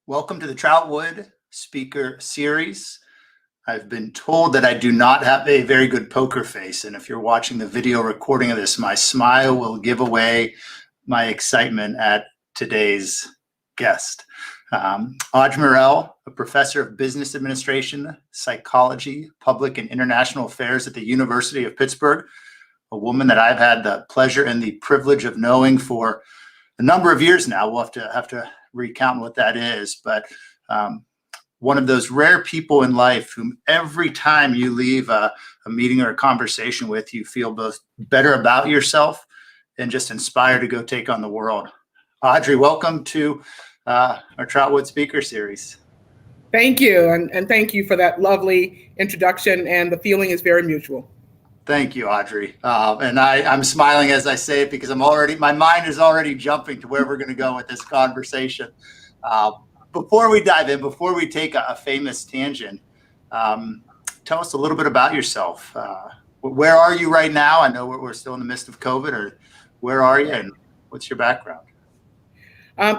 Welcome to the Troutwood Speaker Series. I've been told that I do not have a very good poker face, and if you're watching the video recording of this, my smile will give away my excitement at today's guest. Audrey Murrell, a professor of business administration, psychology, public and international affairs at the University of Pittsburgh, a woman that I've had the pleasure and the privilege of knowing for a number of years now. We'll have to recount what that is, but one of those rare people in life whom every time you leave a meeting or a conversation with, you feel both better about yourself and just inspired to go take on the world. Audrey, welcome to our Troutwood Speaker Series. Thank you, and thank you for that lovely introduction, and the feeling is very mutual. Thank you, Audrey. And I'm smiling as I say it because my mind is already jumping to where we're going to go with this conversation. Before we dive in, before we take a famous tangent, tell us a little bit about yourself. Where are you right now? I know we're still in the midst of COVID, or where are you and what's your background?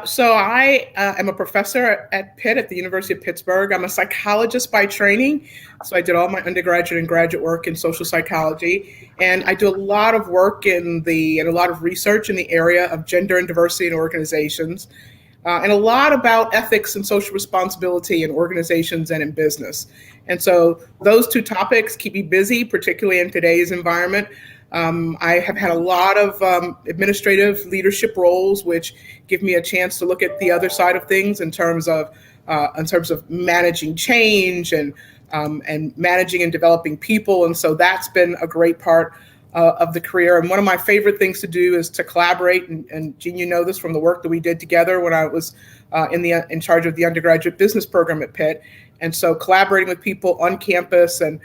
So I am a professor at Pitt at the University of Pittsburgh. I'm a psychologist by training. So I did all my undergraduate and graduate work in social psychology. And I do a lot of work and a lot of research in the area of gender and diversity in organizations, and a lot about ethics and social responsibility in organizations and in business. And so those two topics keep me busy, particularly in today's environment. I have had a lot of administrative leadership roles, which give me a chance to look at the other side of things in terms of managing change and managing and developing people. And so that's been a great part of the career. And one of my favorite things to do is to collaborate. And Jean, you know this from the work that we did together when I was in charge of the undergraduate business program at Pitt. And so collaborating with people on campus and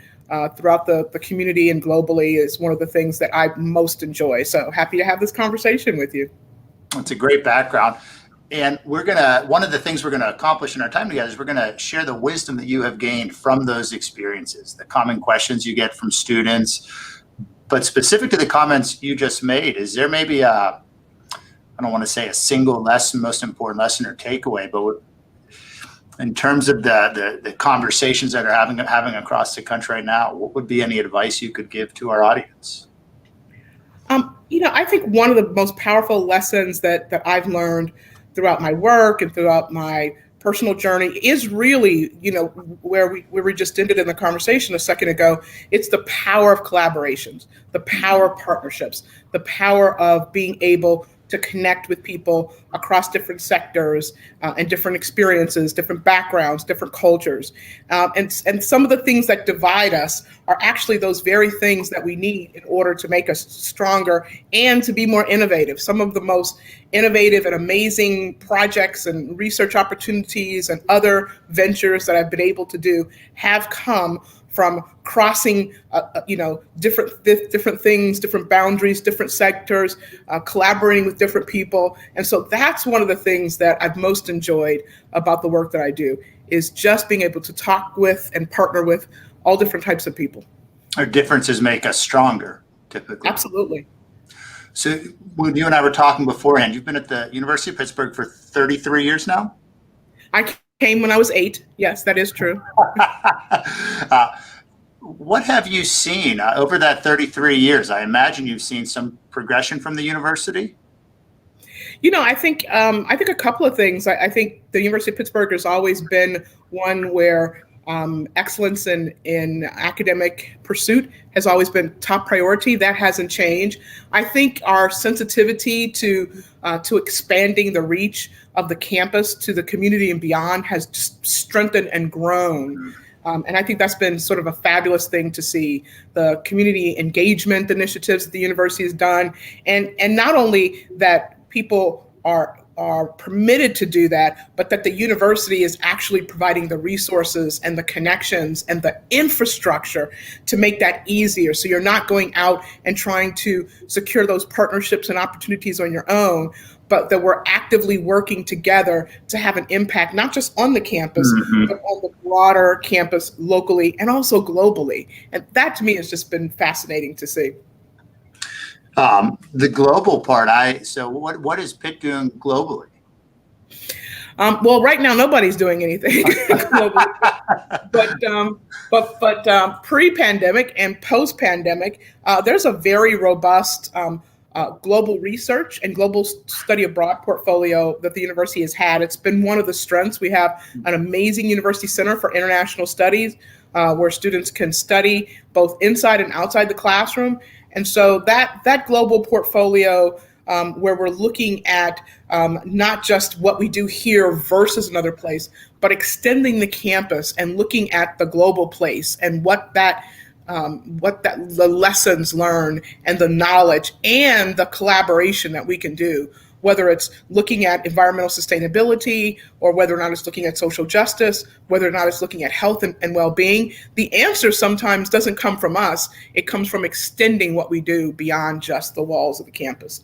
throughout the community and globally is one of the things that I most enjoy. So happy to have this conversation with you. It's a great background. And one of the things we're going to accomplish in our time together is we're going to share the wisdom that you have gained from those experiences, the common questions you get from students. But specific to the comments you just made, is there maybe I don't want to say a single lesson, most important lesson or takeaway, but in terms of the conversations that are having across the country right now, what would be any advice you could give to our audience? I think one of the most powerful lessons that I've learned throughout my work and throughout my personal journey is really, where we just ended in the conversation a second ago. It's the power of collaborations, the power of partnerships, the power of being able to connect with people across different sectors and different experiences, different backgrounds, different cultures. And some of the things that divide us are actually those very things that we need in order to make us stronger and to be more innovative. Some of the most innovative and amazing projects and research opportunities and other ventures that I've been able to do have come from crossing, different things, different boundaries, different sectors, collaborating with different people. And so that's one of the things that I've most enjoyed about the work that I do, is just being able to talk with and partner with all different types of people. Our differences make us stronger, typically. Absolutely. So when you and I were talking beforehand, you've been at the University of Pittsburgh for 33 years now? I came when I was 8. Yes, that is true. What have you seen over that 33 years? I imagine you've seen some progression from the university. I think a couple of things. I think the University of Pittsburgh has always been one where excellence in academic pursuit has always been top priority. That hasn't changed. I think our sensitivity to expanding the reach of the campus to the community and beyond has just strengthened and grown. And I think that's been sort of a fabulous thing to see, the community engagement initiatives that the university has done. And not only that people are permitted to do that, but that the university is actually providing the resources and the connections and the infrastructure to make that easier. So you're not going out and trying to secure those partnerships and opportunities on your own, but that we're actively working together to have an impact, not just on the campus, but on the broader campus locally and also globally. And that to me has just been fascinating to see. The global part, so what is Pitt doing globally? Well, right now nobody's doing anything globally, but pre-pandemic and post-pandemic, there's a very robust global research and global study abroad portfolio that the university has had. It's been one of the strengths. We have an amazing university center for international studies where students can study both inside and outside the classroom. And so that global portfolio where we're looking at not just what we do here versus another place, but extending the campus and looking at the global place and the lessons learned and the knowledge and the collaboration that we can do, whether it's looking at environmental sustainability or whether or not it's looking at social justice, whether or not it's looking at health and well-being. The answer sometimes doesn't come from us. It comes from extending what we do beyond just the walls of the campus.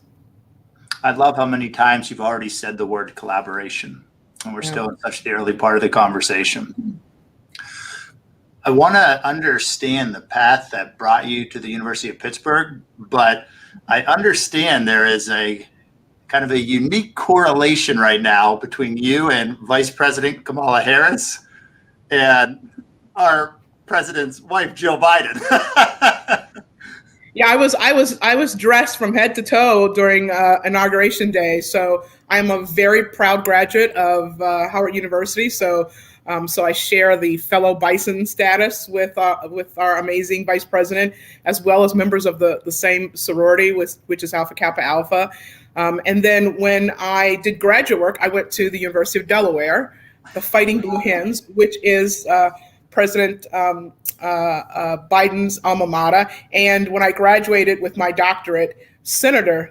I love how many times you've already said the word collaboration, and we're still in such the early part of the conversation. I want to understand the path that brought you to the University of Pittsburgh, but I understand there is a kind of a unique correlation right now between you and Vice President Kamala Harris and our president's wife, Joe Biden. Yeah, I was dressed from head to toe during inauguration day. So I'm a very proud graduate of Howard University. So I share the fellow Bison status with our amazing vice president, as well as members of the same sorority, which is Alpha Kappa Alpha. And then when I did graduate work, I went to the University of Delaware, the Fighting Blue Hens, which is President Biden's alma mater. And when I graduated with my doctorate,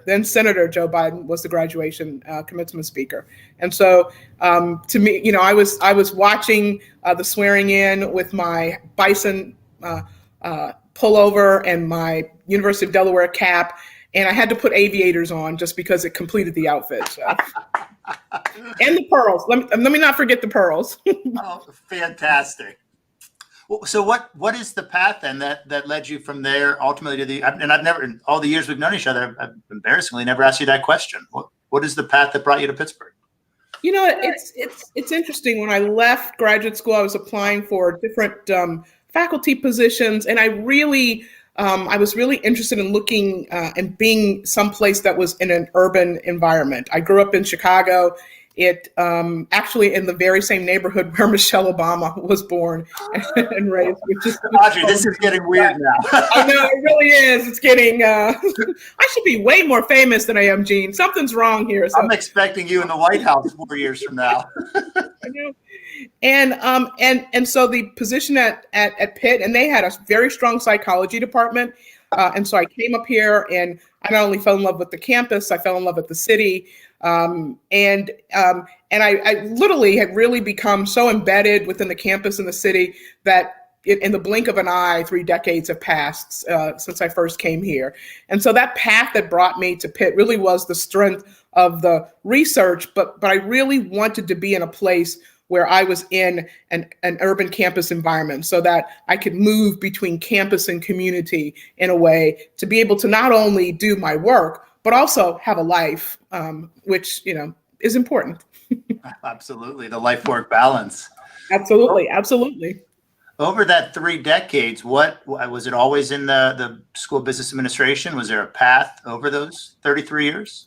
then Senator Joe Biden was the graduation commencement speaker. And so to me, I was watching the swearing in with my Bison pullover and my University of Delaware cap. And I had to put aviators on just because it completed the outfit. So. And the pearls. Let me not forget the pearls. Oh, fantastic. So what is the path then that led you from there ultimately to the, and I've never, in all the years we've known each other, I've embarrassingly never asked you that question. What is the path that brought you to Pittsburgh? It's interesting. When I left graduate school, I was applying for different faculty positions, and I was really interested in looking and being someplace that was in an urban environment. I grew up in Chicago. It actually in the very same neighborhood where Michelle Obama was born and raised. Audrey, this is getting weird now. I know, it really is. It's getting. I should be way more famous than I am, Gene. Something's wrong here. So. I'm expecting you in the White House 4 years from now. I know. And so the position at Pitt, and they had a very strong psychology department. And so I came up here and I not only fell in love with the campus, I fell in love with the city. And I literally had really become so embedded within the campus and the city that in the blink of an eye, 3 decades have passed since I first came here. And so that path that brought me to Pitt really was the strength of the research, but I really wanted to be in a place where I was in an urban campus environment so that I could move between campus and community in a way to be able to not only do my work, but also have a life, which, is important. Absolutely. The life-work balance. Absolutely. Absolutely. Over that 3 decades, what was it always in the School of Business Administration? Was there a path over those 33 years?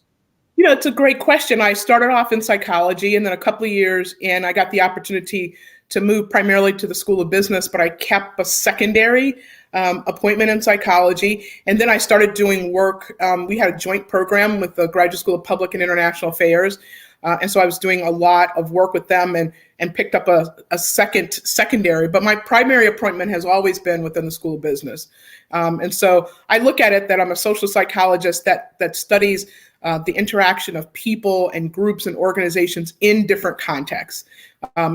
It's a great question. I started off in psychology, and then a couple of years in, I got the opportunity to move primarily to the School of Business, but I kept a secondary appointment in psychology. And then I started doing work. We had a joint program with the Graduate School of Public and International Affairs. And so I was doing a lot of work with them and picked up a secondary. But my primary appointment has always been within the School of Business. And so I look at it that I'm a social psychologist that studies the interaction of people and groups and organizations in different contexts,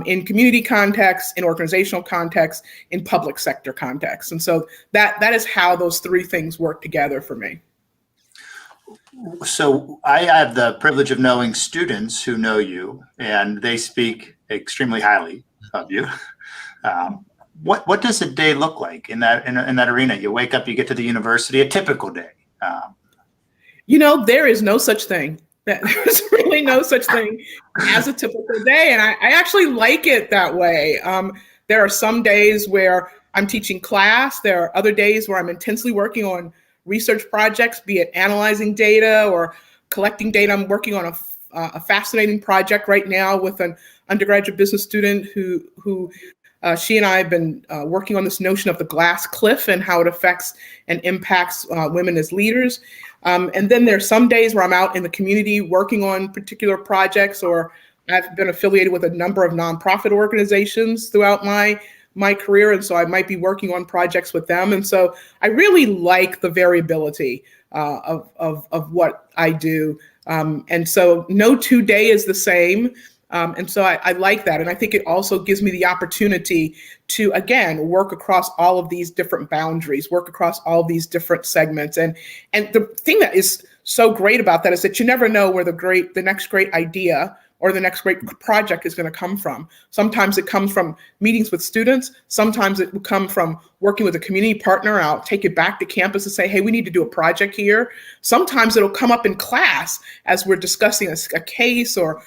in community contexts, in organizational contexts, in public sector contexts. And so that is how those 3 things work together for me. So I have the privilege of knowing students who know you, and they speak extremely highly of you. What does a day look like in that arena? You wake up, you get to the university, a typical day. There is no such thing that there's really no such thing as a typical day. And I actually like it that way. There are some days where I'm teaching class. There are other days where I'm intensely working on research projects, be it analyzing data or collecting data. I'm working on a fascinating project right now with an undergraduate business student who she and I have been working on this notion of the glass cliff and how it affects and impacts women as leaders. And then there's some days where I'm out in the community working on particular projects, or I've been affiliated with a number of nonprofit organizations throughout my career. And so I might be working on projects with them. And so I really like the variability of what I do. And so no 2 day is the same. And so I like that. And I think it also gives me the opportunity to, again, work across all of these different boundaries, work across all of these different segments. And the thing that is so great about that is that you never know where the next great idea or the next great project is going to come from. Sometimes it comes from meetings with students. Sometimes it will come from working with a community partner. I'll take it back to campus and say, hey, we need to do a project here. Sometimes it'll come up in class as we're discussing a case or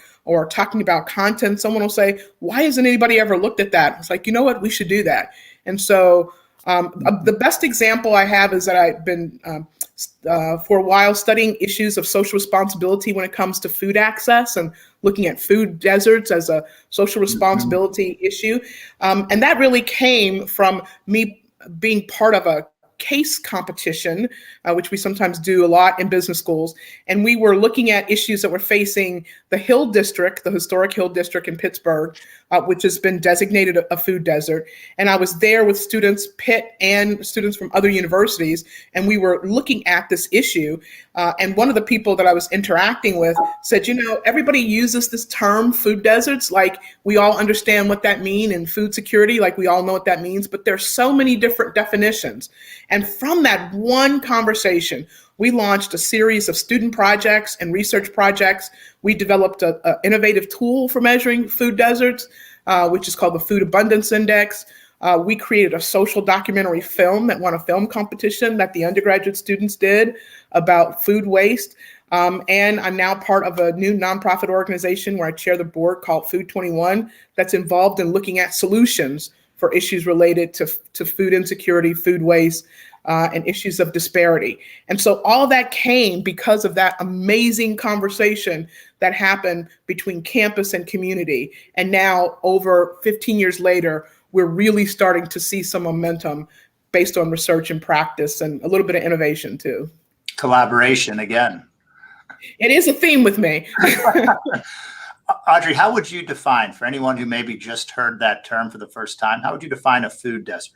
talking about content. Someone will say, why hasn't anybody ever looked at that? It's like, you know what, we should do that. And so the best example I have is that I've been for a while studying issues of social responsibility when it comes to food access and looking at food deserts as a social responsibility issue. And that really came from me being part of a case competition, which we sometimes do a lot in business schools. And we were looking at issues that were facing the Hill District, the historic Hill District in Pittsburgh, which has been designated a food desert. And I was there with students, Pitt and students from other universities, and we were looking at this issue. And one of the people that I was interacting with said, you know, everybody uses this term food deserts, like we all understand what that means, and food security, like we all know what that means, but there's so many different definitions. And from that one conversation, we launched a series of student projects and research projects. We developed an innovative tool for measuring food deserts, which is called the Food Abundance Index. We created a social documentary film that won a film competition that the undergraduate students did about food waste. And I'm now part of a new nonprofit organization where I chair the board called Food 21 that's involved in looking at solutions for issues related to food insecurity, food waste, and issues of disparity. And so all of that came because of that amazing conversation that happened between campus and community. And now, over 15 years later, we're really starting to see some momentum based on research and practice and a little bit of innovation too. Collaboration again. It is a theme with me. Audrey, how would you define, for anyone who maybe just heard that term for the first time, how would you define a food desert?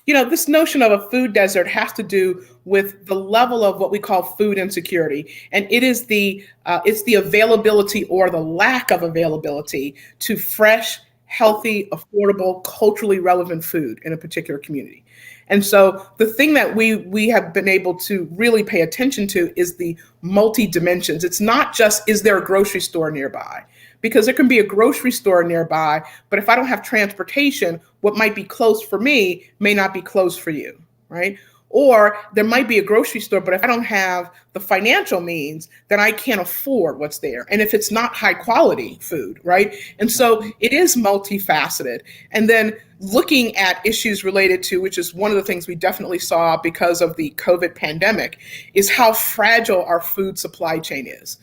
You know, this notion of a food desert has to do with the level of what we call food insecurity. And it is it's the availability or the lack of availability to fresh, healthy, affordable, culturally relevant food in a particular community. And so the thing that we have been able to really pay attention to is the multi-dimensions. It's not just, is there a grocery store nearby? Because there can be a grocery store nearby, but if I don't have transportation, what might be close for me may not be close for you, right? Or there might be a grocery store, but if I don't have the financial means, then I can't afford what's there. And if it's not high quality food, right? And so it is multifaceted. And then looking at issues related to, which is one of the things we definitely saw because of the COVID pandemic, is how fragile our food supply chain is.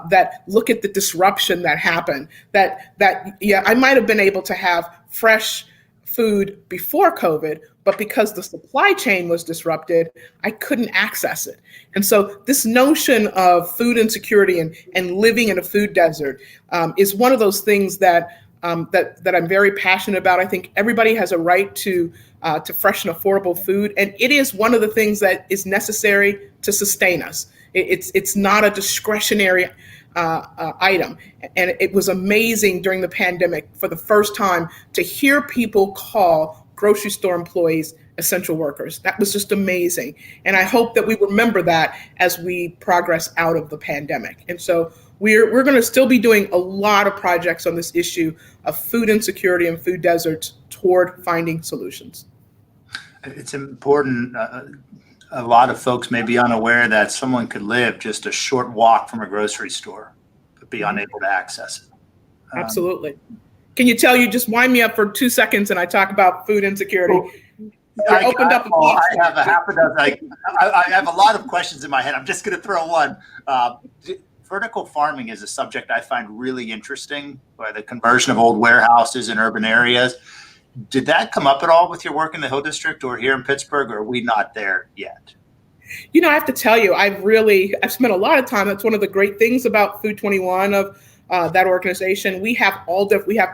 That look at the disruption that happened, that I might have been able to have fresh food before COVID, but because the supply chain was disrupted, I couldn't access it. And so this notion of food insecurity and living in a food desert is one of those things that I'm very passionate about. I think everybody has a right to fresh and affordable food, and it is one of the things that is necessary to sustain us. It's not a discretionary item. And it was amazing during the pandemic for the first time to hear people call grocery store employees essential workers. That was just amazing. And I hope that we remember that as we progress out of the pandemic. And so we're going to still be doing a lot of projects on this issue of food insecurity and food deserts toward finding solutions. It's important. a lot of folks may be unaware that someone could live just a short walk from a grocery store, but be unable to access it. Absolutely. Can you just wind me up for 2 seconds and I talk about food insecurity? I have a half a dozen. I have a lot of questions in my head. I'm just going to throw one. Vertical farming is a subject I find really interesting, by the conversion of old warehouses in urban areas. Did that come up at all with your work in the Hill District or here in Pittsburgh, or are we not there yet? I have to tell you, I've spent a lot of time. That's one of the great things about Food 21 of that organization. We have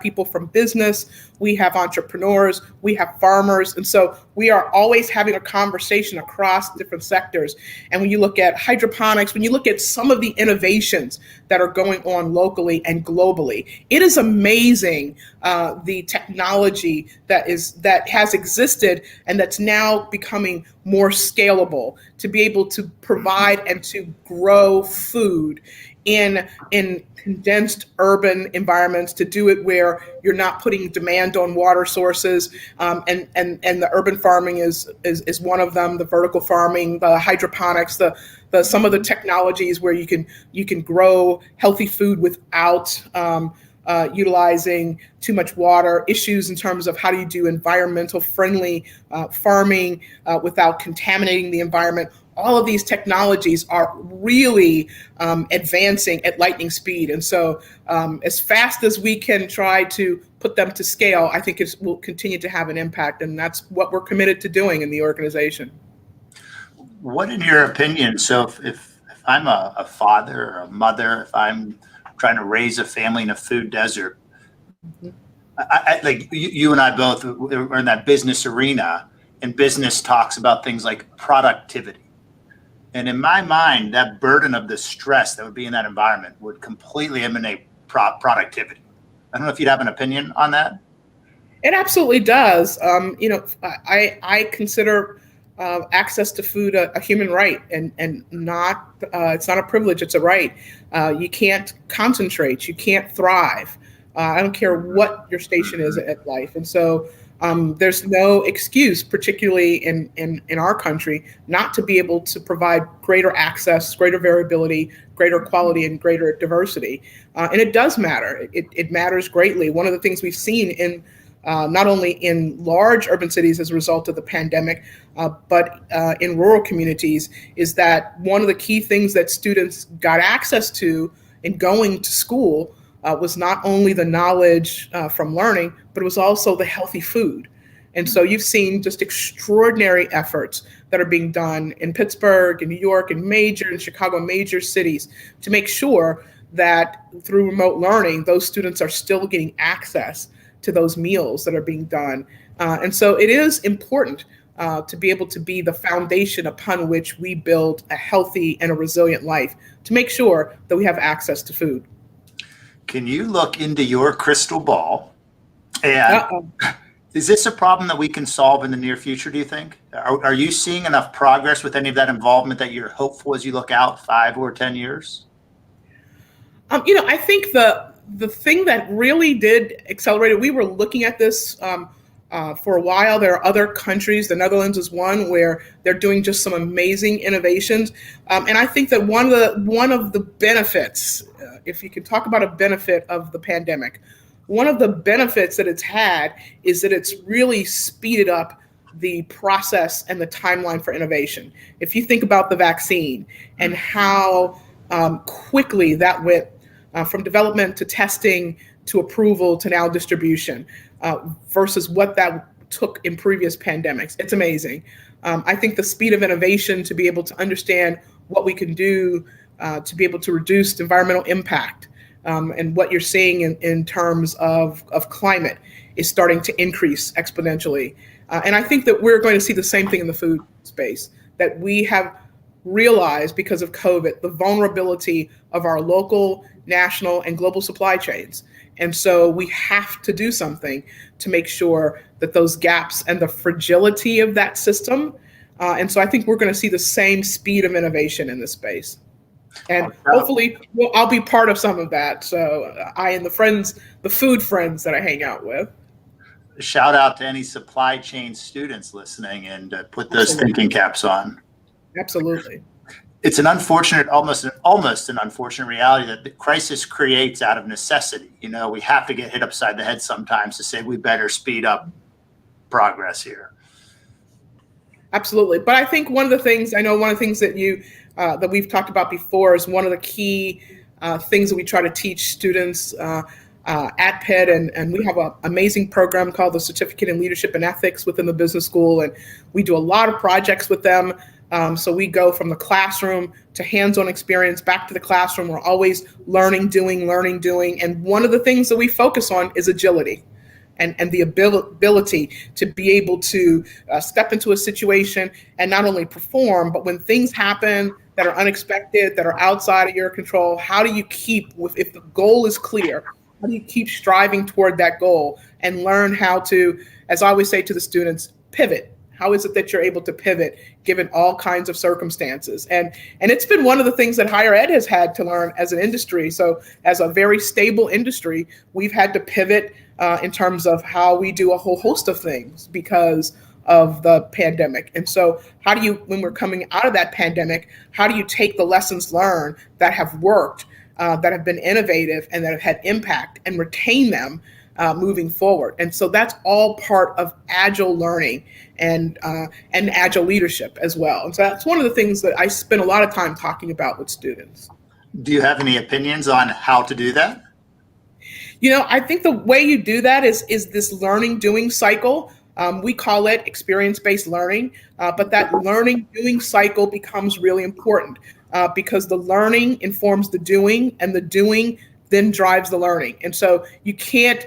people from business, we have entrepreneurs, we have farmers. And so we are always having a conversation across different sectors. And when you look at hydroponics, when you look at some of the innovations that are going on locally and globally, it is amazing the technology that has existed and that's now becoming more scalable to be able to provide and to grow food in condensed urban environments, to do it where you're not putting demand on water sources, and the urban farming is one of them. The vertical farming, the hydroponics, the some of the technologies where you can grow healthy food without utilizing too much water, issues in terms of how do you do environmental friendly farming without contaminating the environment. All of these technologies are really advancing at lightning speed. And so as fast as we can try to put them to scale, I think it will continue to have an impact. And that's what we're committed to doing in the organization. What, in your opinion, so if I'm a father or a mother, if I'm trying to raise a family in a food desert, I like you and I both are in that business arena, and business talks about things like productivity. And in my mind, that burden of the stress that would be in that environment would completely eliminate productivity. I don't know if you'd have an opinion on that. It absolutely does. I consider access to food a human right, and not it's not a privilege, it's a right. You can't concentrate, you can't thrive. I don't care what your station is at life. And so there's no excuse, particularly in our country, not to be able to provide greater access, greater variability, greater quality, and greater diversity. And it does matter. It matters greatly. One of the things we've seen in not only in large urban cities as a result of the pandemic, but in rural communities, is that one of the key things that students got access to in going to school was not only the knowledge from learning, but it was also the healthy food. And so you've seen just extraordinary efforts that are being done in Pittsburgh, in New York, in Chicago, major cities, to make sure that through remote learning, those students are still getting access to those meals that are being done. And so it is important to be able to be the foundation upon which we build a healthy and a resilient life, to make sure that we have access to food. Can you look into your crystal ball? And is this a problem that we can solve in the near future, do you think? Are you seeing enough progress with any of that involvement that you're hopeful as you look out 5 or 10 years? I think the thing that really did accelerate it, we were looking at this for a while. There are other countries, the Netherlands is one, where they're doing just some amazing innovations. And I think that one of the benefits, if you can talk about a benefit of the pandemic, one of the benefits that it's had is that it's really speeded up the process and the timeline for innovation. If you think about the vaccine and how quickly that went from development to testing to approval to now distribution, versus what that took in previous pandemics. It's amazing. I think the speed of innovation to be able to understand what we can do to be able to reduce environmental impact, and what you're seeing in terms of climate is starting to increase exponentially. And I think that we're going to see the same thing in the food space, that we have realized because of COVID, the vulnerability of our local, national, and global supply chains. And so we have to do something to make sure that those gaps and the fragility of that system. And so I think we're going to see the same speed of innovation in this space. And hopefully I'll be part of some of that. So I and the food friends that I hang out with. Shout out to any supply chain students listening, and put those thinking caps on. Absolutely. It's an unfortunate, almost an unfortunate reality that the crisis creates out of necessity. You know, we have to get hit upside the head sometimes to say we better speed up progress here. Absolutely. But I think one of the things that we've talked about before is one of the key things that we try to teach students at Pitt, and we have an amazing program called the Certificate in Leadership and Ethics within the business school, and we do a lot of projects with them. So we go from the classroom to hands-on experience back to the classroom. We're always learning, doing, and one of the things that we focus on is agility. And the ability to be able to step into a situation and not only perform, but when things happen that are unexpected, that are outside of your control, how do you keep, if the goal is clear, how do you keep striving toward that goal and learn how to, as I always say to the students, pivot? How is it that you're able to pivot given all kinds of circumstances? And it's been one of the things that higher ed has had to learn as an industry. So as a very stable industry, we've had to pivot in terms of how we do a whole host of things because of the pandemic. And so how do you, when we're coming out of that pandemic, how do you take the lessons learned that have worked, that have been innovative and that have had impact and retain them moving forward? And so that's all part of agile learning and agile leadership as well. And so that's one of the things that I spend a lot of time talking about with students. Do you have any opinions on how to do that? You know, I think the way you do that is this learning doing cycle. We call it experience-based learning, but that learning doing cycle becomes really important because the learning informs the doing, and the doing then drives the learning. And so you can't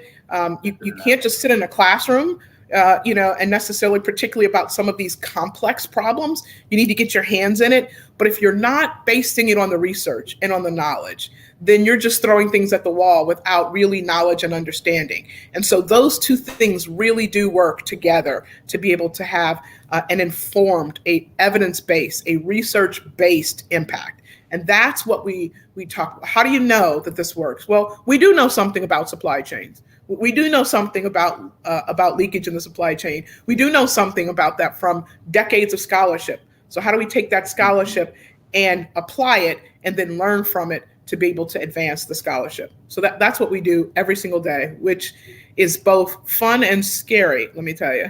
you can't just sit in a classroom, and necessarily, particularly about some of these complex problems, you need to get your hands in it. But if you're not basing it on the research and on the knowledge, then you're just throwing things at the wall without really knowledge and understanding. And so those two things really do work together to be able to have an informed, a evidence-based, a research-based impact. And that's what we talk about. How do you know that this works? Well, we do know something about supply chains. We do know something about leakage in the supply chain. We do know something about that from decades of scholarship. So how do we take that scholarship and apply it and then learn from it to be able to advance the scholarship? So that's what we do every single day, which is both fun and scary, let me tell you.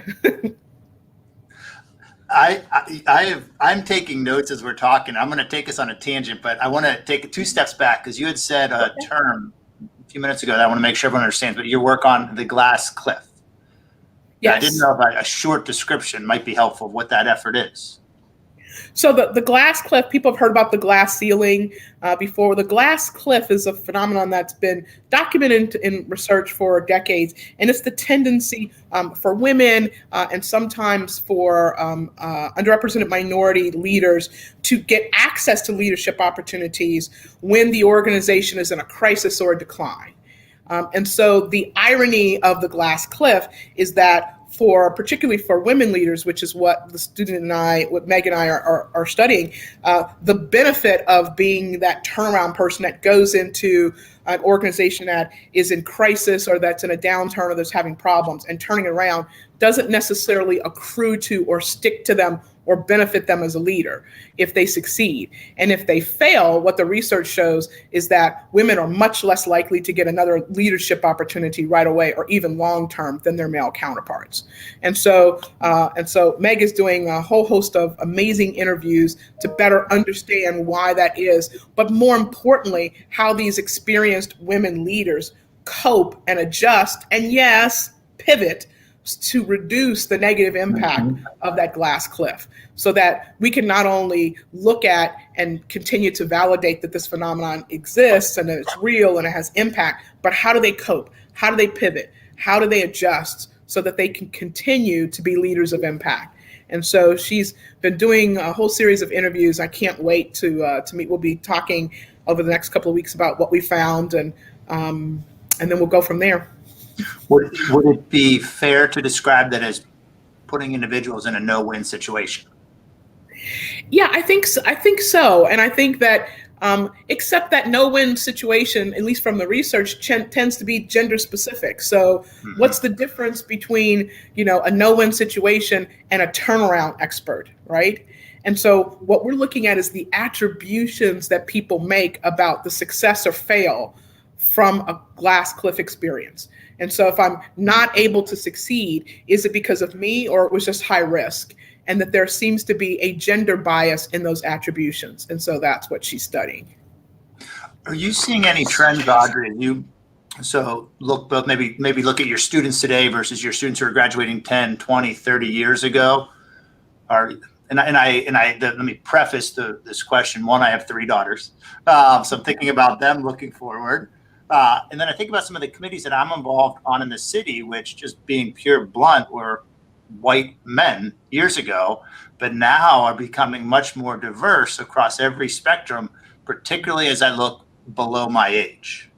I'm taking notes as we're talking. I'm going to take us on a tangent, but I want to take 2 steps back because you had said a term a few minutes ago that I want to make sure everyone understands, but your work on the glass cliff. Yes. I didn't know if a short description might be helpful of what that effort is. So the glass cliff, people have heard about the glass ceiling before. The glass cliff is a phenomenon that's been documented in research for decades, and it's the tendency for women and sometimes for underrepresented minority leaders to get access to leadership opportunities when the organization is in a crisis or a decline. And so the irony of the glass cliff is that particularly for women leaders, which is what the student and what Meg and I are studying, the benefit of being that turnaround person that goes into an organization that is in crisis or that's in a downturn or that's having problems and turning it around doesn't necessarily accrue to or stick to them or benefit them as a leader if they succeed. And if they fail, what the research shows is that women are much less likely to get another leadership opportunity right away or even long-term than their male counterparts. And so Meg is doing a whole host of amazing interviews to better understand why that is, but more importantly, how these experienced women leaders cope and adjust and yes, pivot to reduce the negative impact of that glass cliff so that we can not only look at and continue to validate that this phenomenon exists and that it's real and it has impact, but how do they cope? How do they pivot? How do they adjust so that they can continue to be leaders of impact? And so she's been doing a whole series of interviews. I can't wait to meet. We'll be talking over the next couple of weeks about what we found and then we'll go from there. Would it be fair to describe that as putting individuals in a no-win situation? Yeah, I think so. And I think that except that no-win situation, at least from the research, tends to be gender specific. So what's the difference between, a no-win situation and a turnaround expert, right? And so what we're looking at is the attributions that people make about the success or fail from a glass cliff experience. And so if I'm not able to succeed, is it because of me or it was just high risk? And that there seems to be a gender bias in those attributions. And so that's what she's studying. Are you seeing any trends, Audrey? So look, but maybe look at your students today versus your students who are graduating 10, 20, 30 years ago. Let me preface this question. One, I have 3 daughters, so I'm thinking about them looking forward. And then I think about some of the committees that I'm involved on in the city, which, just being pure blunt, were white men years ago, but now are becoming much more diverse across every spectrum, particularly as I look below my age.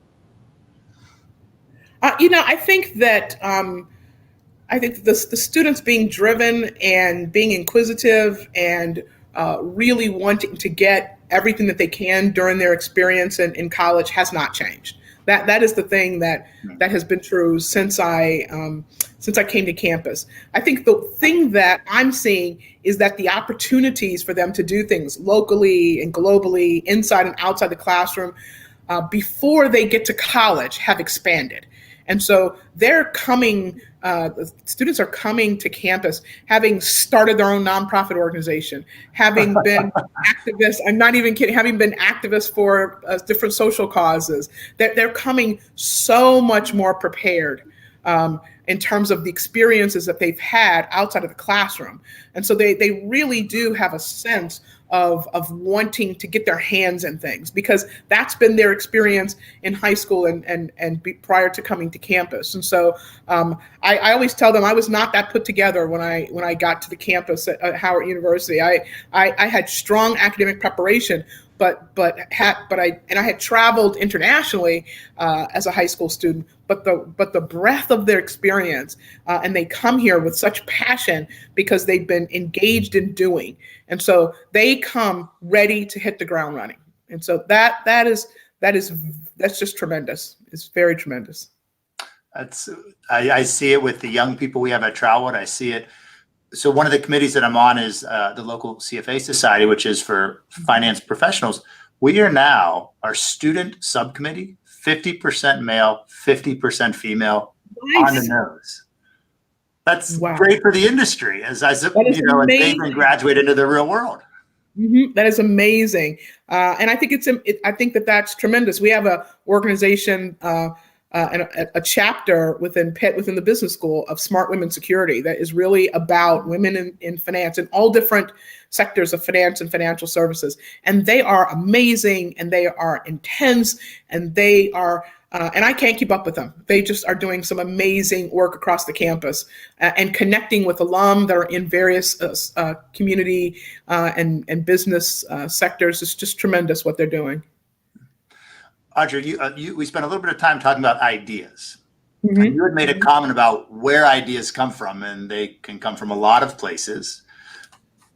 I think that the students being driven and being inquisitive and really wanting to get everything that they can during their experience in college has not changed. That is the thing that has been true since I came to campus. I think the thing that I'm seeing is that the opportunities for them to do things locally and globally, inside and outside the classroom, before they get to college have expanded. And so the students are coming to campus having started their own nonprofit organization, having been activists, I'm not even kidding, having been activists for different social causes. They're coming so much more prepared in terms of the experiences that they've had outside of the classroom. And so they really do have a sense of wanting to get their hands in things, because that's been their experience in high school and prior to coming to campus. And so I always tell them I was not that put together when I got to the campus at Howard University. I had strong academic preparation, but I had traveled internationally as a high school student. But the breadth of their experience, and they come here with such passion because they've been engaged in doing, and so they come ready to hit the ground running. And so that's just tremendous. It's very tremendous. I see it with the young people we have at Troutwood. I see it. So one of the committees that I'm on is the local CFA Society, which is for finance professionals. We are now, our student subcommittee, 50% male, 50% female. Nice. On the nose. That's great for the industry as they can graduate into the real world. Mm-hmm. That is amazing. And I think I think that's tremendous. We have a organization, and a chapter within Pitt, within the business school, of Smart Women Security that is really about women in finance in all different sectors of finance and financial services. And they are amazing, and they are intense, and they are, and I can't keep up with them. They just are doing some amazing work across the campus and connecting with alum that are in various community and business sectors. It's just tremendous what they're doing. Audrey, we spent a little bit of time talking about ideas. Mm-hmm. And you had made a comment about where ideas come from, and they can come from a lot of places.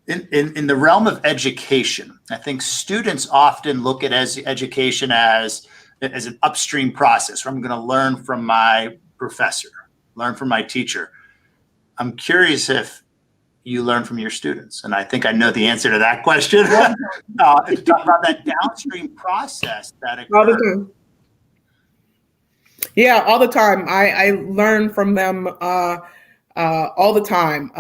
In the realm of education, I think students often look at education as an upstream process where I'm going to learn from my professor, learn from my teacher. I'm curious if you learn from your students, and I think I know the answer to that question. To talk about that downstream process that occurs. All the time. Yeah, all the time. I learn from them all the time.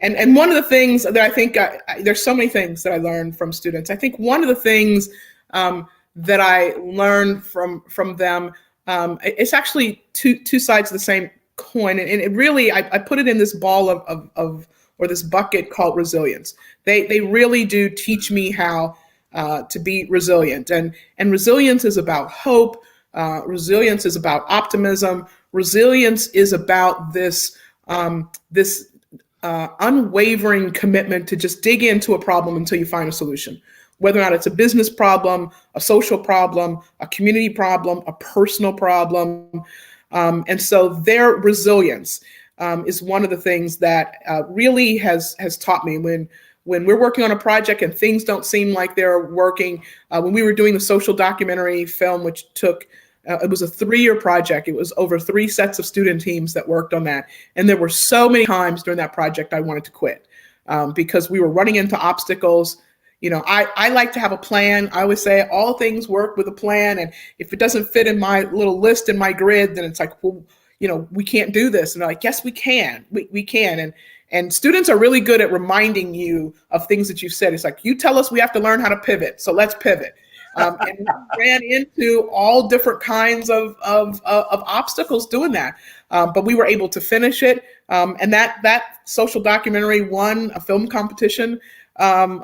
And one of the things that I think there's so many things that I learn from students. I think one of the things that I learn from them, it's actually two sides of the same coin, and it really I put it in this ball of or this bucket called resilience. They really do teach me how to be resilient, and resilience is about hope. Resilience is about optimism. Resilience is about this unwavering commitment to just dig into a problem until you find a solution, whether or not it's a business problem, a social problem, a community problem, a personal problem. And so their resilience is one of the things that really has taught me when we're working on a project and things don't seem like they're working. When we were doing the social documentary film, which took, it was a 3-year project. It was over 3 sets of student teams that worked on that. And there were so many times during that project I wanted to quit. because we were running into obstacles. I like to have a plan. I always say all things work with a plan. And if it doesn't fit in my little list in my grid, then it's like, well, we can't do this. And they're like, yes, we can. We can. And students are really good at reminding you of things that you've said. It's like, you tell us we have to learn how to pivot, so let's pivot. And we ran into all different kinds of obstacles doing that. But we were able to finish it. And that social documentary won a film competition in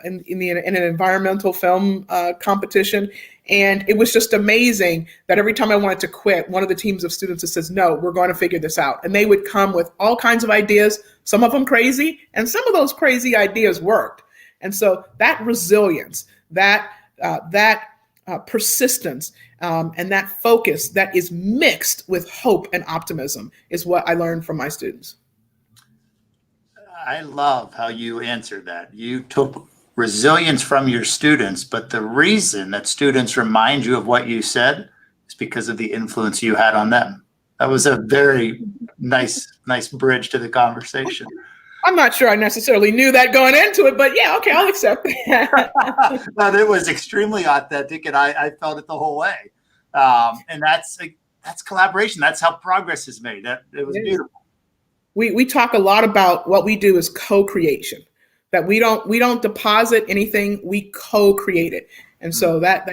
an environmental film competition. And it was just amazing that every time I wanted to quit, one of the teams of students that says, no, we're going to figure this out. And they would come with all kinds of ideas, some of them crazy, and some of those crazy ideas worked. And so that resilience, that persistence, and that focus that is mixed with hope and optimism is what I learned from my students. I love how you answered that. You took resilience from your students, but the reason that students remind you of what you said is because of the influence you had on them. That was a very nice bridge to the conversation. I'm not sure I necessarily knew that going into it, but yeah, okay, I'll accept that. No, it was extremely authentic, and I felt it the whole way. And that's collaboration. That's how progress is made. It was beautiful. We talk a lot about what we do is co-creation, that we don't deposit anything, we co-create it. And so that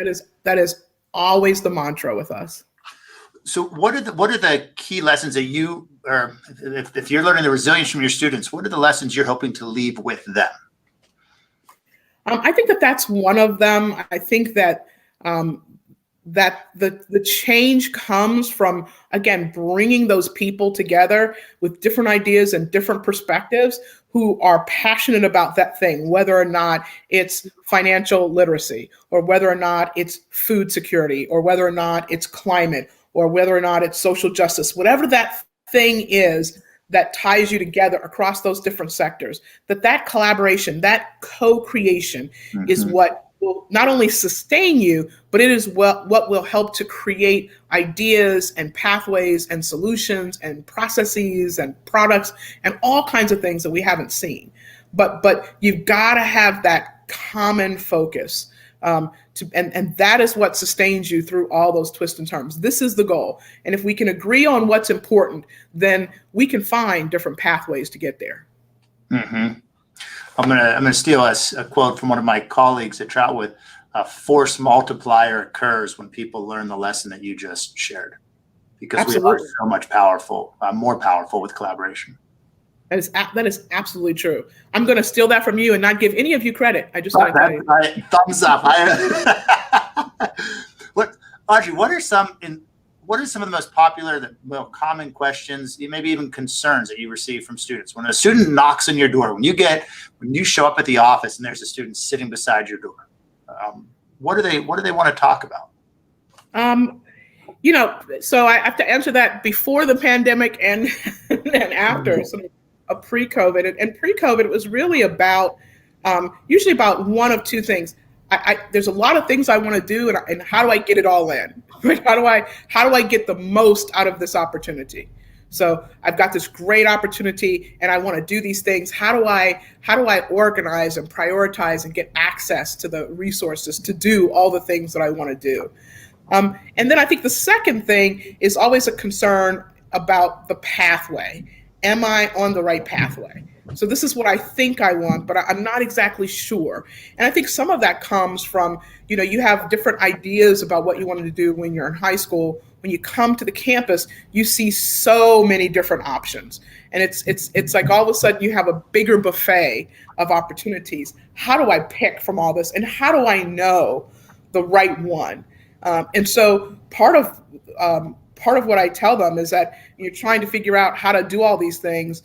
is always the mantra with us. So what are the key lessons that you, or if you're learning the resilience from your students, what are the lessons you're hoping to leave with them? I think that's one of them. I think that that the change comes from, again, bringing those people together with different ideas and different perspectives who are passionate about that thing, whether or not it's financial literacy, or whether or not it's food security, or whether or not it's climate, or whether or not it's social justice, whatever that thing is that ties you together across those different sectors, that collaboration, that co-creation is what will not only sustain you, but it is what will help to create ideas and pathways and solutions and processes and products and all kinds of things that we haven't seen. But you've got to have that common focus. And that is what sustains you through all those twists and turns. This is the goal. And if we can agree on what's important, then we can find different pathways to get there. Mm-hmm. I'm gonna steal a quote from one of my colleagues at Troutwood. A force multiplier occurs when people learn the lesson that you just shared, because Absolutely. We are so much more powerful with collaboration. That is absolutely true. I'm going to steal that from you and not give any of you credit. I just want to tell you. Thumbs up. Audrey, what are some of the most popular, common questions, maybe even concerns that you receive from students when a student knocks on your door? When you show up at the office and there's a student sitting beside your door, what do they want to talk about? So I have to answer that before the pandemic and after. So pre-COVID, and pre-COVID, it was really about usually about one of two things. There's a lot of things I want to do, and how do I get it all in? Right? How do I get the most out of this opportunity? So I've got this great opportunity, and I want to do these things. How do I organize and prioritize and get access to the resources to do all the things that I want to do? And then I think the second thing is always a concern about the pathway. Am I on the right pathway? So this is what I think I want, but I'm not exactly sure. And I think some of that comes from, you have different ideas about what you wanted to do when you're in high school. When you come to the campus, you see so many different options. And it's like all of a sudden you have a bigger buffet of opportunities. How do I pick from all this? And how do I know the right one? And so part of what I tell them is that you're trying to figure out how to do all these things.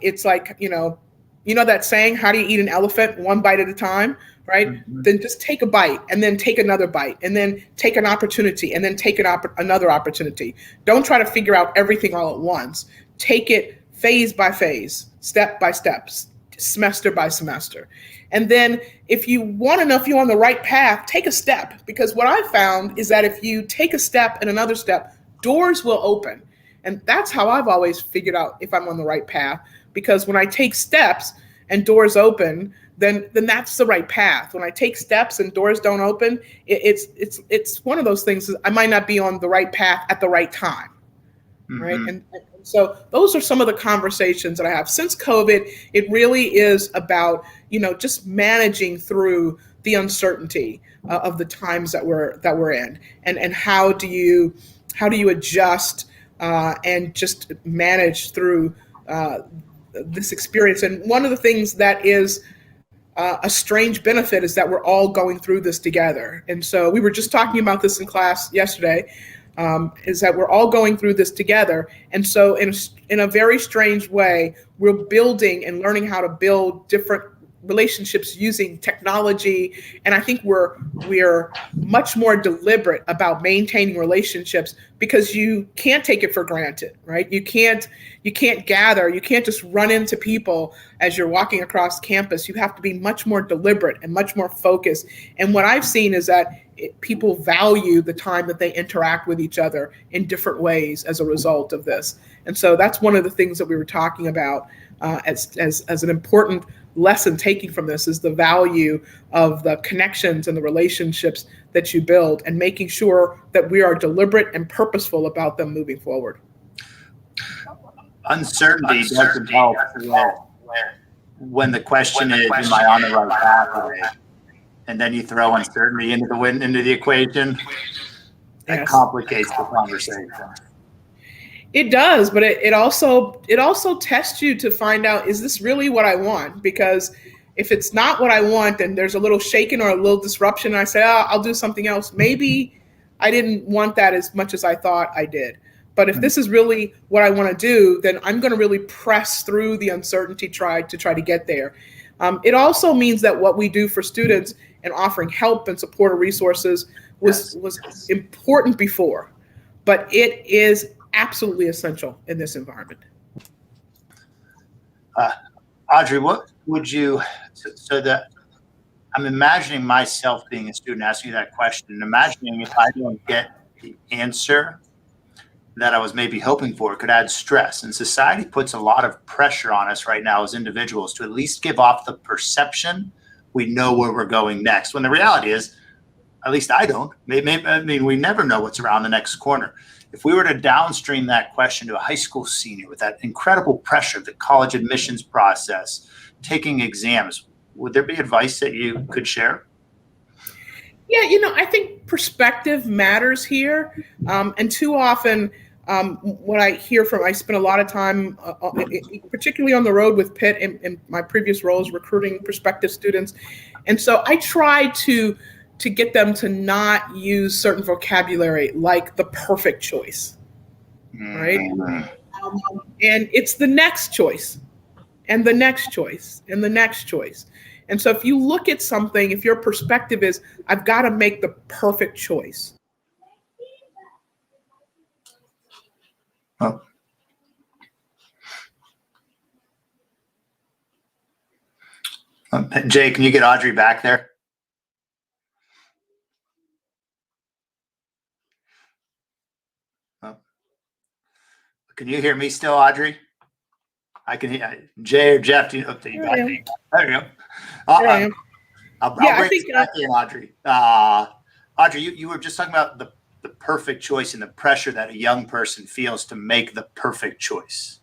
It's like, that saying, how do you eat an elephant one bite at a time, right? Mm-hmm. Then just take a bite and then take another bite and then take an opportunity and then take another opportunity. Don't try to figure out everything all at once. Take it phase by phase, step by step, semester by semester. And then if you want to know if you're on the right path, take a step. Because what I found is that if you take a step and another step, doors will open. And that's how I've always figured out if I'm on the right path. Because when I take steps and doors open, then that's the right path. When I take steps and doors don't open, it's one of those things. I might not be on the right path at the right time, right? And so those are some of the conversations that I have. Since COVID, it really is about, just managing through the uncertainty of the times that we're in, and how do you adjust and just manage through this experience. And one of the things that is a strange benefit is that we're all going through this together. And so we were just talking about this in class yesterday, is that we're all going through this together. And so in a very strange way, we're building and learning how to build different relationships using technology. And I think we're much more deliberate about maintaining relationships, because you can't take it for granted, right? You can't gather, you can't just run into people as you're walking across campus. You have to be much more deliberate and much more focused. And what I've seen is that people value the time that they interact with each other in different ways as a result of this. And so that's one of the things that we were talking about as an important lesson taking from this, is the value of the connections and the relationships that you build, and making sure that we are deliberate and purposeful about them moving forward. Uncertainty doesn't help when the question is, am I on the right path? And then you throw uncertainty into the equation. That complicates the conversation. It does, but it also tests you to find out, is this really what I want? Because if it's not what I want, and there's a little shaking or a little disruption, and I say, I'll do something else, maybe I didn't want that as much as I thought I did. But if this is really what I want to do, then I'm going to really press through the uncertainty to try to get there. It also means that what we do for students and offering help and support or resources was important before, but it is absolutely essential in this environment. Audrey, what would you, so that I'm imagining myself being a student asking you that question, and imagining if I don't get the answer that I was maybe hoping for, it could add stress. And society puts a lot of pressure on us right now as individuals to at least give off the perception we know where we're going next, when the reality is, at least I don't. I mean, we never know what's around the next corner. If we were to downstream that question to a high school senior with that incredible pressure of the college admissions process, taking exams, would there be advice that you could share? Yeah, I think perspective matters here. And too often, what I hear I spent a lot of time, particularly on the road with Pitt in my previous roles, recruiting prospective students. And so I try to get them to not use certain vocabulary like the perfect choice, right? And it's the next choice, and the next choice, and the next choice. And so if you look at something, if your perspective is, I've got to make the perfect choice. Oh. Jay, can you get Audrey back there? Oh. Can you hear me still, Audrey? I can hear Jay or Jeff. Do you back? There you go. I'll bring it back in, Audrey. Audrey, you were just talking about the perfect choice and the pressure that a young person feels to make the perfect choice.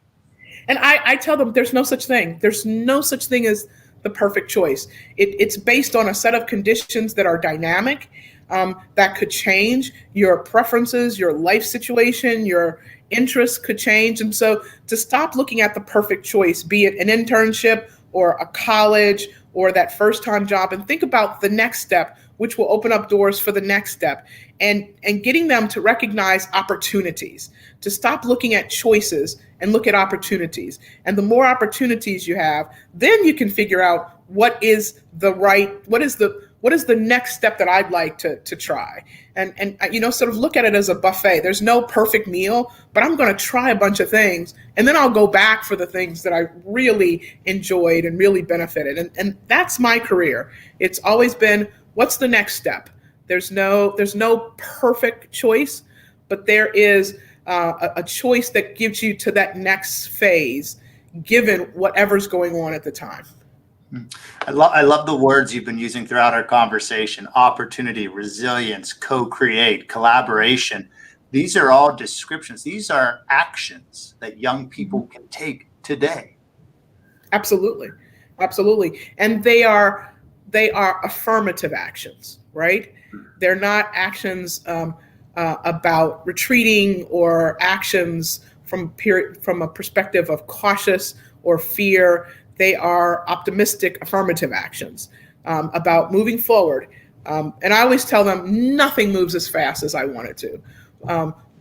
And I tell them there's no such thing. There's no such thing as the perfect choice. It's based on a set of conditions that are dynamic, that could change. Your preferences, your life situation, your interests could change. And so to stop looking at the perfect choice, be it an internship or a college or that first-time job, and think about the next step, which will open up doors for the next step, and getting them to recognize opportunities, to stop looking at choices and look at opportunities. And the more opportunities you have, then you can figure out what is the next step that I'd like to try. And sort of look at it as a buffet. There's no perfect meal, but I'm going to try a bunch of things, and then I'll go back for the things that I really enjoyed and really benefited. And that's my career. It's always been, what's the next step? There's no perfect choice, but there is a choice that gives you to that next phase, given whatever's going on at the time. I love the words you've been using throughout our conversation: opportunity, resilience, co-create, collaboration. These are all descriptions. These are actions that young people can take today. Absolutely. Absolutely. And they are affirmative actions, right? They're not actions about retreating, or actions from a perspective of cautious or fear. They are optimistic, affirmative actions about moving forward. And I always tell them nothing moves as fast as I want it to.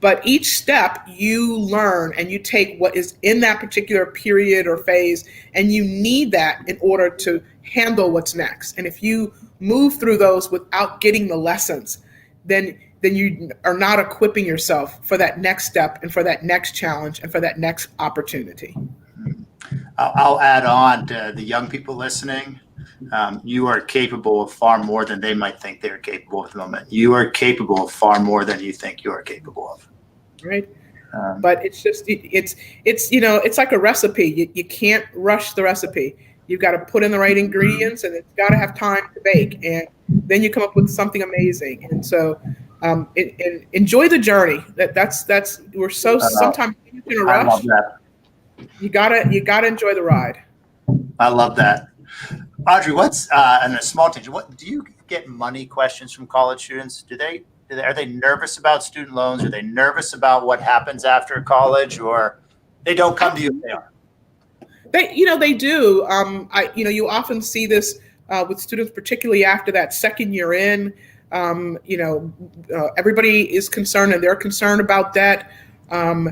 But each step you learn and you take what is in that particular period or phase, and you need that in order to handle what's next. And if you move through those without getting the lessons, then you are not equipping yourself for that next step and for that next challenge and for that next opportunity. I'll add on to the young people listening. You are capable of far more than they might think they're capable of at the moment. You are capable of far more than you think you are capable of. Right. But it's just, it's like a recipe. You can't rush the recipe. You've got to put in the right ingredients, and it's got to have time to bake. And then you come up with something amazing. And so enjoy the journey. We're so sometimes in a rush. I love that. You gotta enjoy the ride. I love that. Audrey, what's and a small tangent, what do you get money questions from college students? Are they nervous about student loans? Are they nervous about what happens after college, or they don't come to you if they are? They do. You often see this with students, particularly after that second year in. Everybody is concerned, and they're concerned about debt. They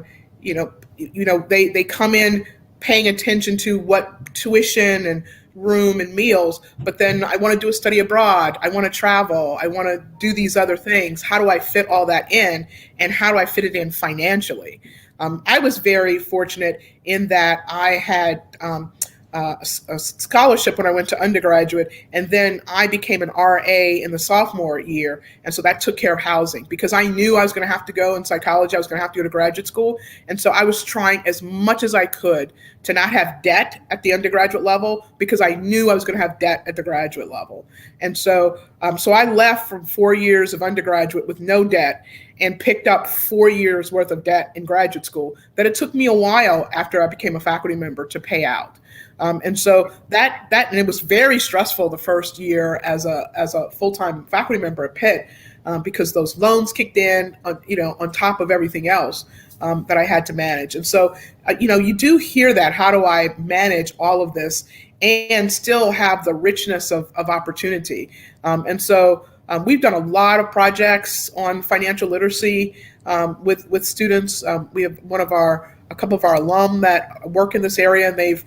come in paying attention to what tuition and room and meals, but then I want to do a study abroad. I want to travel. I want to do these other things. How do I fit all that in, and how do I fit it in financially? I was very fortunate in that I had a scholarship when I went to undergraduate, and then I became an RA in the sophomore year, and so that took care of housing, because I knew I was going to have to go in psychology. I was going to have to go to graduate school, and so I was trying as much as I could to not have debt at the undergraduate level, because I knew I was going to have debt at the graduate level. And so I left from 4 years of undergraduate with no debt, and picked up 4 years worth of debt in graduate school that it took me a while after I became a faculty member to pay out. And so and it was very stressful the first year as a full-time faculty member at Pitt, because those loans kicked in, on top of everything else that I had to manage. And so, you do hear that. How do I manage all of this and still have the richness of opportunity? And so we've done a lot of projects on financial literacy with students. We have a couple of our alum that work in this area, and they've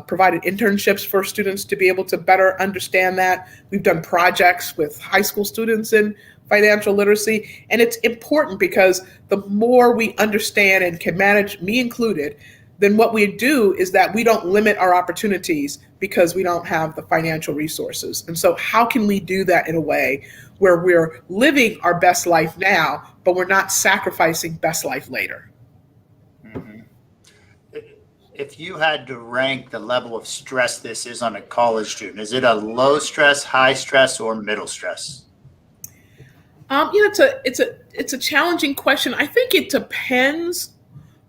provided internships for students to be able to better understand that. We've done projects with high school students in financial literacy, and it's important because the more we understand and can manage, me included, then what we do is that we don't limit our opportunities because we don't have the financial resources. And so how can we do that in a way where we're living our best life now, but we're not sacrificing best life later? Mm-hmm. If you had to rank the level of stress this is on a college student, is it a low stress, high stress, or middle stress? It's a challenging question. I think it depends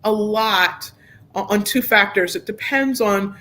a lot on two factors. It depends on,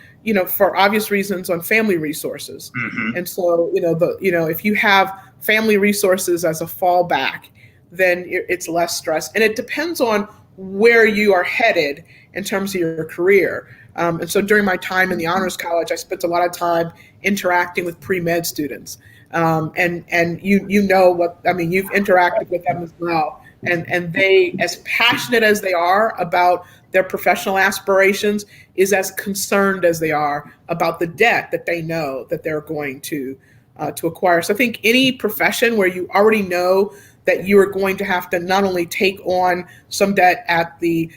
for obvious reasons, on family resources. Mm-hmm. And so, if you have family resources as a fallback, then it's less stress. And it depends on where you are headed in terms of your career. And so during my time in the Honors College, I spent a lot of time interacting with pre-med students. And you've interacted with them as well. And they, as passionate as they are about their professional aspirations, is as concerned as they are about the debt that they know that they're going to acquire. So I think any profession where you already know that you are going to have to not only take on some debt at the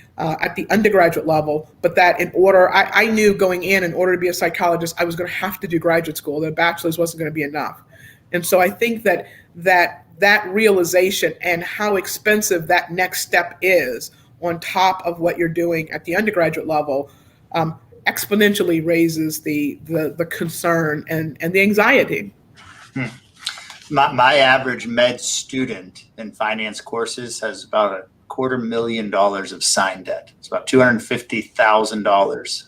undergraduate level, but that I knew going in order to be a psychologist, I was going to have to do graduate school. The bachelor's wasn't going to be enough. And so I think that realization and how expensive that next step is on top of what you're doing at the undergraduate level exponentially raises the concern and the anxiety. My average med student in finance courses has about $250,000 of sign debt. It's about $250,000.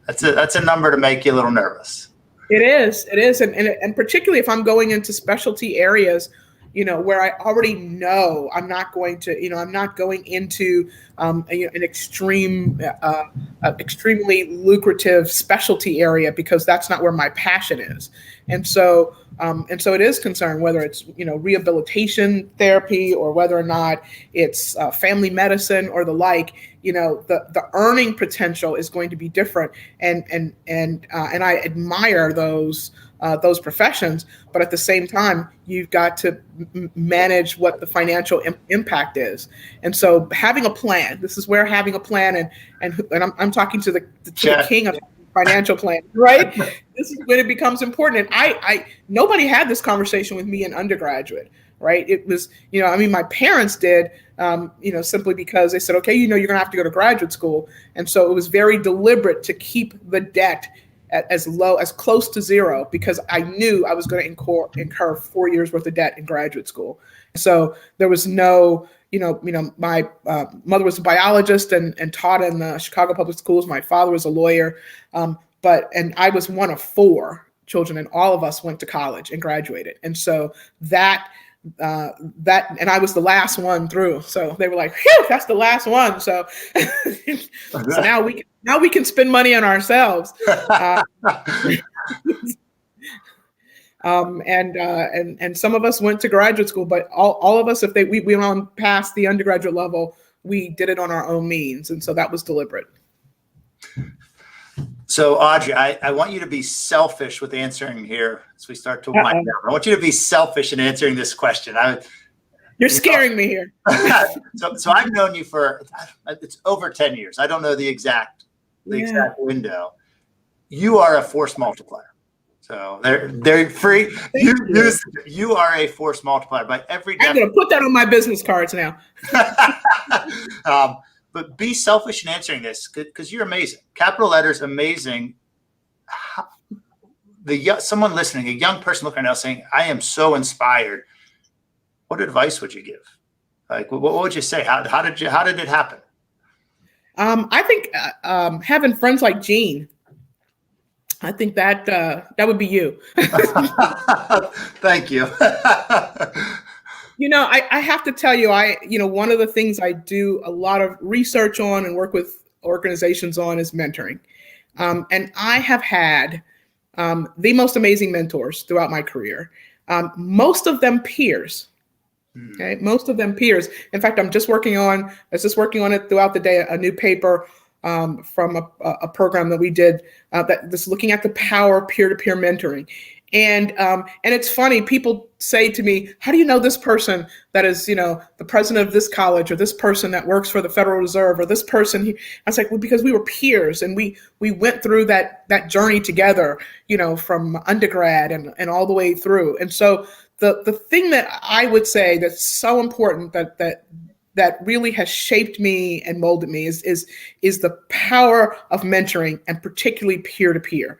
That's a number to make you a little nervous. It is, and particularly if I'm going into specialty areas, where I already know I'm not going to, I'm not going into an extremely lucrative specialty area because that's not where my passion is, and so it is concerned whether it's rehabilitation therapy or whether or not it's family medicine or the like. The earning potential is going to be different, and I admire those professions, but at the same time, you've got to manage what the financial impact is. And so having a plan, this is where having a plan, and I'm talking to the king of financial plan, right? This is when it becomes important. And I nobody had this conversation with me in undergraduate, right? It was, my parents did, simply because they said, okay, you're going to have to go to graduate school. And so it was very deliberate to keep the debt as close to zero, because I knew I was going to incur 4 years worth of debt in graduate school. So there was no, my mother was a biologist and taught in the Chicago public schools. My father was a lawyer, and I was one of 4 children, and all of us went to college and graduated. And so and I was the last one through. So they were like, "Phew, that's the last one." So, so now we can spend money on ourselves. And some of us went to graduate school, but all of us, if we went on past the undergraduate level, we did it on our own means, and so that was deliberate. So Audrey, I want you to be selfish with answering here as we start to wind down. I want you to be selfish in answering this question. You're scaring me here. So I've known you for, it's over 10 years. I don't know the exact window. You are a force multiplier. So they're free. You are a force multiplier by every definition. I'm going to put that on my business cards now. But be selfish in answering this, because you're amazing. Capital letters, amazing. Someone listening, a young person looking now saying, I am so inspired. What advice would you give? Like, what would you say? How did it happen? I think having friends like Gene, I think that would be you. Thank you. I have to tell you, one of the things I do a lot of research on and work with organizations on is mentoring. And I have had the most amazing mentors throughout my career. Most of them peers. Okay, most of them peers. In fact, I was just working on it throughout the day, a new paper from a program that we did that's looking at the power of peer-to-peer mentoring. And it's funny, people say to me, how do you know this person that is, the president of this college, or this person that works for the Federal Reserve, or this person? I was like, well, because we were peers, and we went through that journey together, from undergrad and all the way through. And so the thing that I would say that's so important that really has shaped me and molded me is the power of mentoring, and particularly peer-to-peer.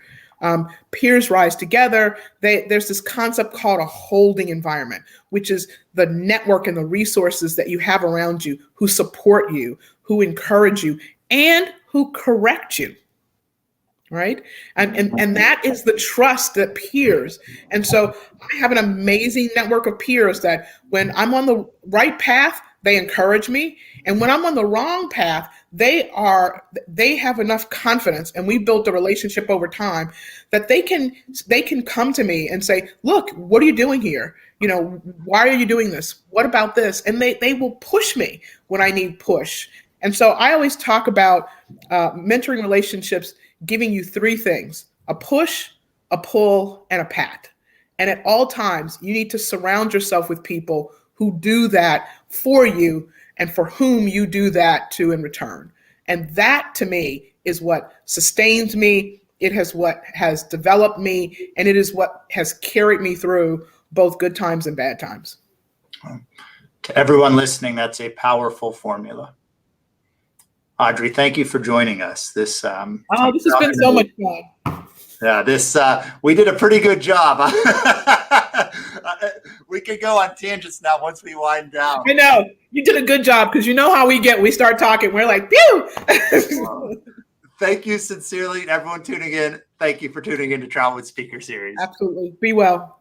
Peers rise together. There's this concept called a holding environment, which is the network and the resources that you have around you who support you, who encourage you, and who correct you. Right? And that is the trust that peers. And so I have an amazing network of peers that when I'm on the right path, they encourage me. And when I'm on the wrong path, they have enough confidence, and we built a relationship over time that they can come to me and say, look, what are you doing here? Why are you doing this? What about this? And they will push me when I need push. And so I always talk about mentoring relationships giving you 3 things: a push, a pull, and a pat. And at all times, you need to surround yourself with people who do that for you and for whom you do that to in return. And that, to me, is what sustains me. It has what has developed me, and it is what has carried me through both good times and bad times. To everyone listening, that's a powerful formula. Audrey, thank you for joining us. This has been so much fun. Yeah, we did a pretty good job. We could go on tangents now once we wind down. I know. You did a good job because you know how we start talking. We're like, pew! Thank you sincerely, everyone tuning in. Thank you for tuning in to Troutwood Speaker Series. Absolutely. Be well.